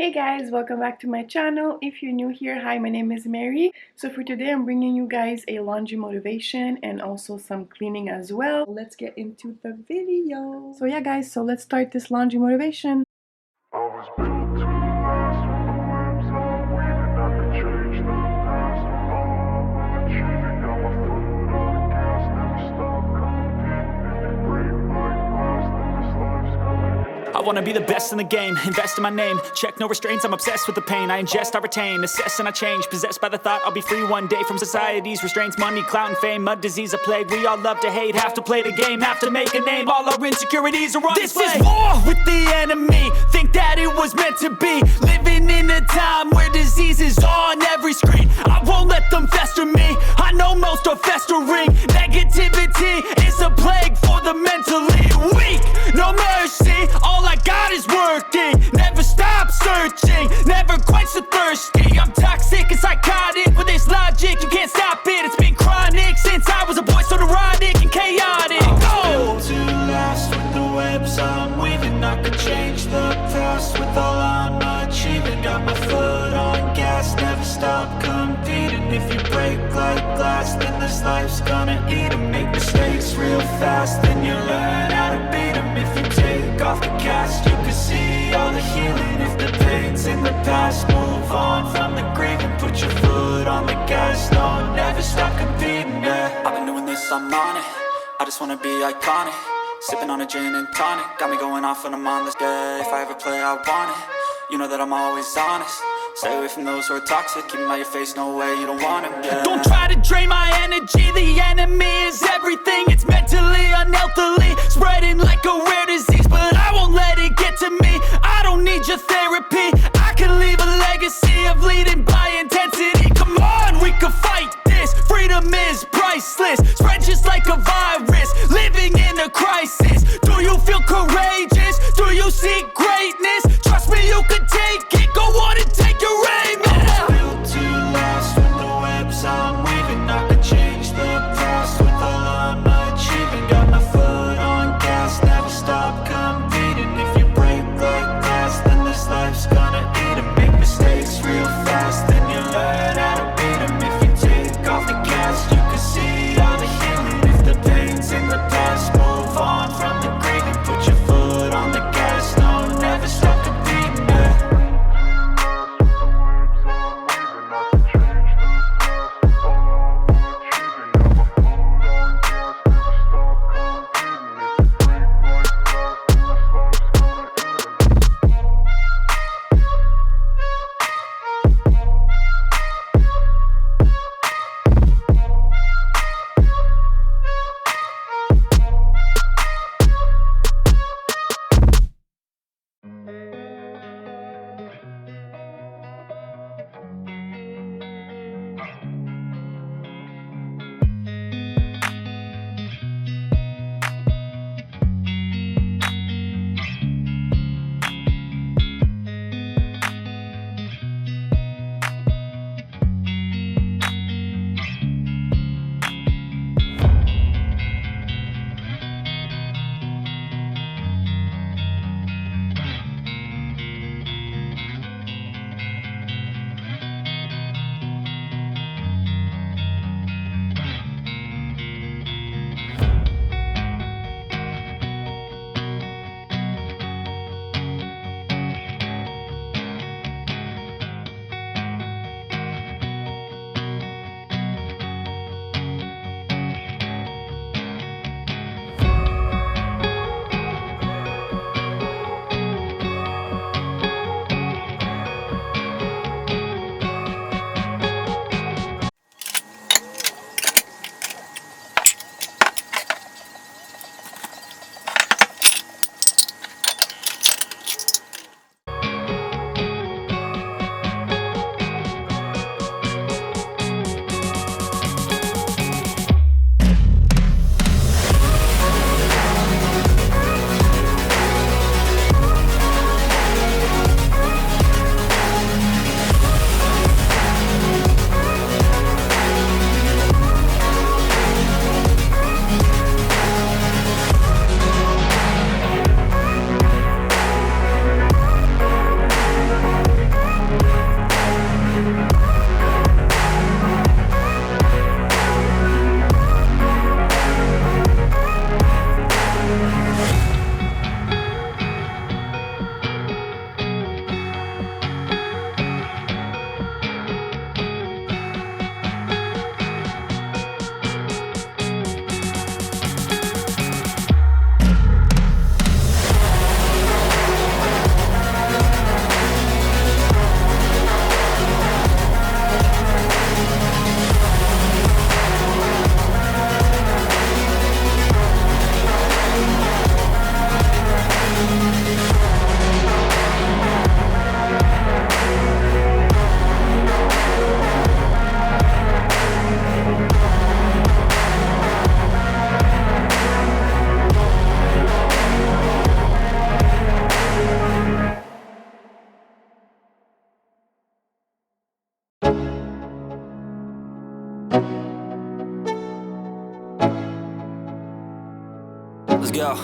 Hey guys, welcome back to my channel. If you're new here, hi, my name is Mary. So for today I'm bringing you guys a laundry motivation and also some cleaning as well. Let's get into the video. So yeah guys, so let's start this laundry motivation. I was built to last with the webs I'm weaving. I could change the past with all I'm achieving. Got my foot on the gas, never stop competing. If you break like glass, then this life's gonna end. I wanna be the best in the game, invest in my name. Check no restraints, I'm obsessed with the pain. I ingest, I retain, assess and I change. Possessed by the thought I'll be free one day from society's restraints. Money, clout and fame, mud, disease, a plague. We all love to hate, have to play the game, have to make a name. All our insecurities are on display. This is war with the enemy, think that it was meant to be. Living in a time where disease is on every screen. I won't let them fester me, I know most are festering. Negativity is a plague for the mentally weak. No mercy, all I got is working. Never stop searching, never quench the thirsty. I'm toxic and psychotic with this logic, you can't stop it. It's been chronic since I was a boy, so neurotic and chaotic. I'm built to last with the webs I'm weaving. I could change the past with all I'm achieving. Got my foot on gas, never stop competing. If you break like glass, then this life's gonna eat 'em. Make mistakes real fast, then you learn how to beat 'em. If you take off the cast, you can see all the healing. If the pain's in the past, move on from the grave and put your foot on the gas. No, never stop competing, yeah. I've been doing this, I'm on it. I just wanna be iconic. Sipping on a gin and tonic, got me going off when I'm on this day. If I ever play, I want it. You know that I'm always honest. Stay away from those who are toxic. Keep them out your face, no way, you don't want them, yeah. Don't try to drain my energy. The enemy is everything. It's mentally, unhealthily, spreading like a rare disease. But I won't let it get to me. I don't need your therapy. I can leave a legacy of leading by intensity. Come on, we can fight this. Freedom is priceless. Spread just like a virus. Living in a crisis. Do you feel courageous? Do you seek greatness? Trust me, you can take it. Go on and take your aim. I was built to last with the webs I'm weaving. I could change the past with all I'm achieving. Got my foot on gas, never stop competing. If you break like glass, then this life's gonna go.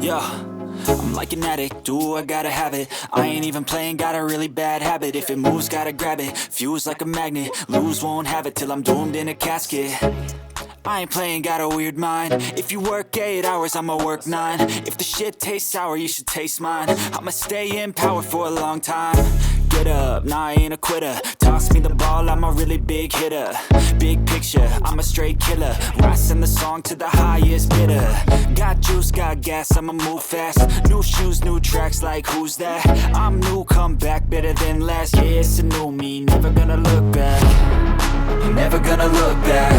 Yo, I'm like an addict, do I gotta have it. I ain't even playing, got a really bad habit. If it moves, gotta grab it, fuse like a magnet. Lose, won't have it till I'm doomed in a casket. I ain't playing, got a weird mind. If you work 8 hours, I'ma work 9. If the shit tastes sour, you should taste mine. I'ma stay in power for a long time. Get up, nah, I ain't a quitter. Toss me the ball, I'm a really big hitter. Big picture, I'm a straight killer. Rising the song to the highest bidder. Got juice, got gas, I'ma move fast. New shoes, new tracks, like who's that? I'm new, come back, better than last. Yeah, it's a new me, never gonna look back. Never gonna look back.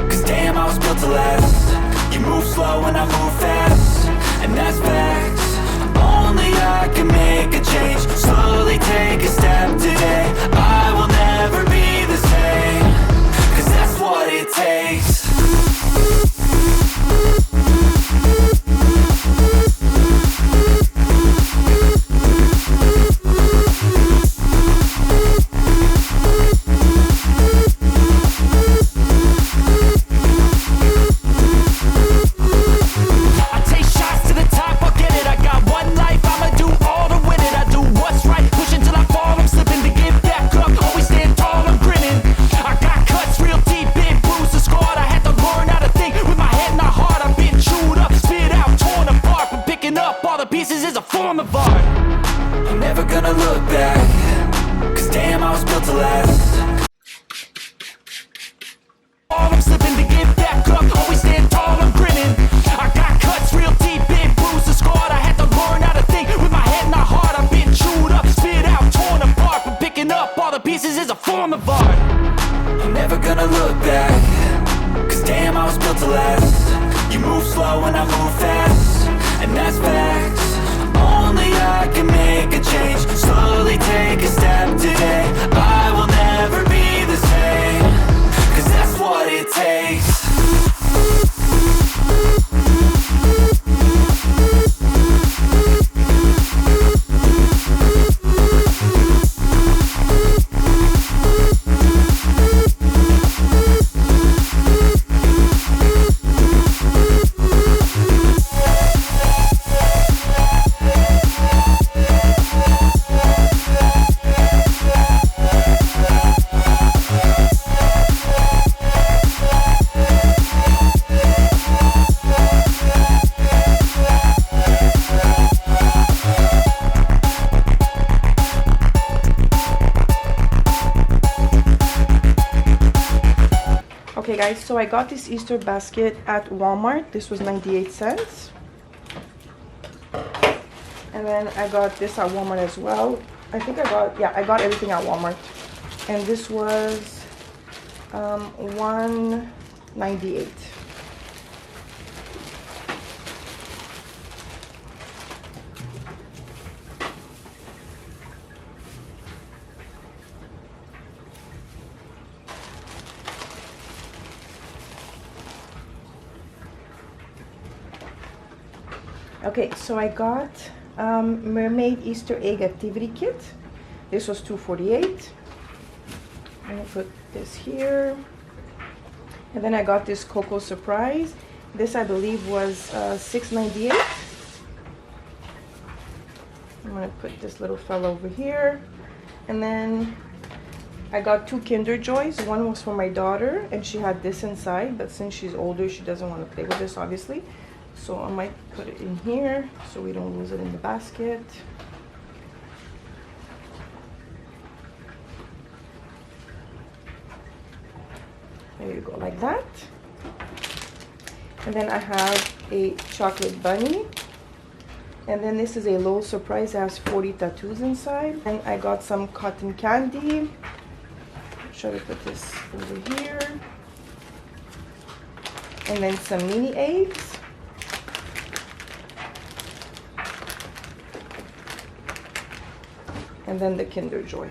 Cause damn, I was built to last. You move slow and I move fast, and that's facts. Only I can make a change. Slowly take a step today. I will never be the same. Cause that's what it takes. Okay guys, so I got this Easter basket at Walmart. This was 98 cents. And then I got this at Walmart as well. I think I got everything at Walmart. And this was $1.98. Okay, so I got mermaid Easter egg activity kit. This was $2.48. I'm gonna put this here. And then I got this Cocoa Surprise. This I believe was $6.98. I'm gonna put this little fella over here. And then I got 2 Kinder Joys. One was for my daughter and she had this inside, but since she's older she doesn't want to play with this obviously. So I might put it in here so we don't lose it in the basket. There you go, like that. And then I have a chocolate bunny. And then this is a little surprise. It has 40 tattoos inside. And I got some cotton candy. Try to put this over here. And then some mini eggs. And then the Kinder Joy.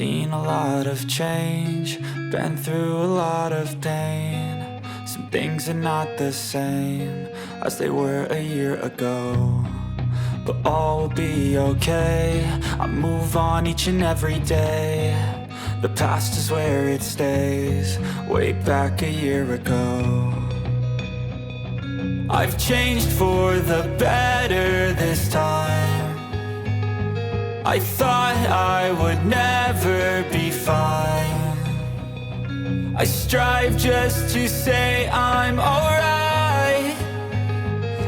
seen a lot of change, been through a lot of pain. Some things are not the same as they were a year ago, but all will be okay. I move on each and every day. The past is where it stays, way back a year ago. I've changed for the better this time. I thought I would never be fine. I strive just to say I'm alright,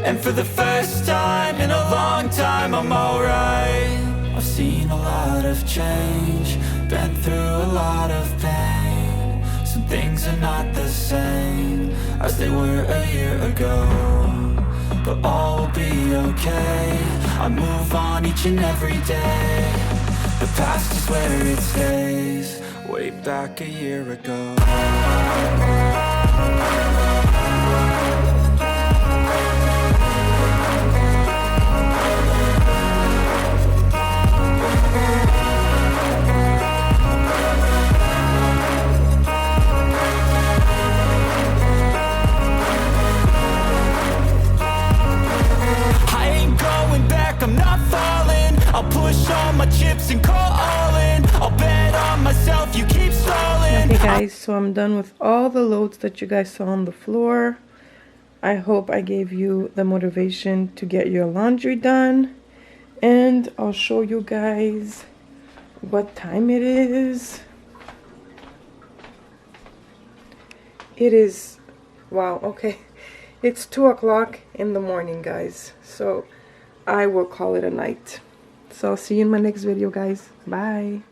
and for the first time in a long time I'm alright. I've seen a lot of change, been through a lot of pain. Some things are not the same as they were a year ago, but all will be okay. I move on each and every day. The past is where it stays, way back a year ago. I'm not falling, I'll push all my chips and call all in. I'll bet on myself, you keep stalling. Okay guys, so I'm done with all the loads that you guys saw on the floor. I hope I gave you the motivation to get your laundry done. And I'll show you guys what time it is. It is, wow, okay. It's 2 o'clock in the morning, guys. So I will call it a night. So I'll see you in my next video, guys. Bye.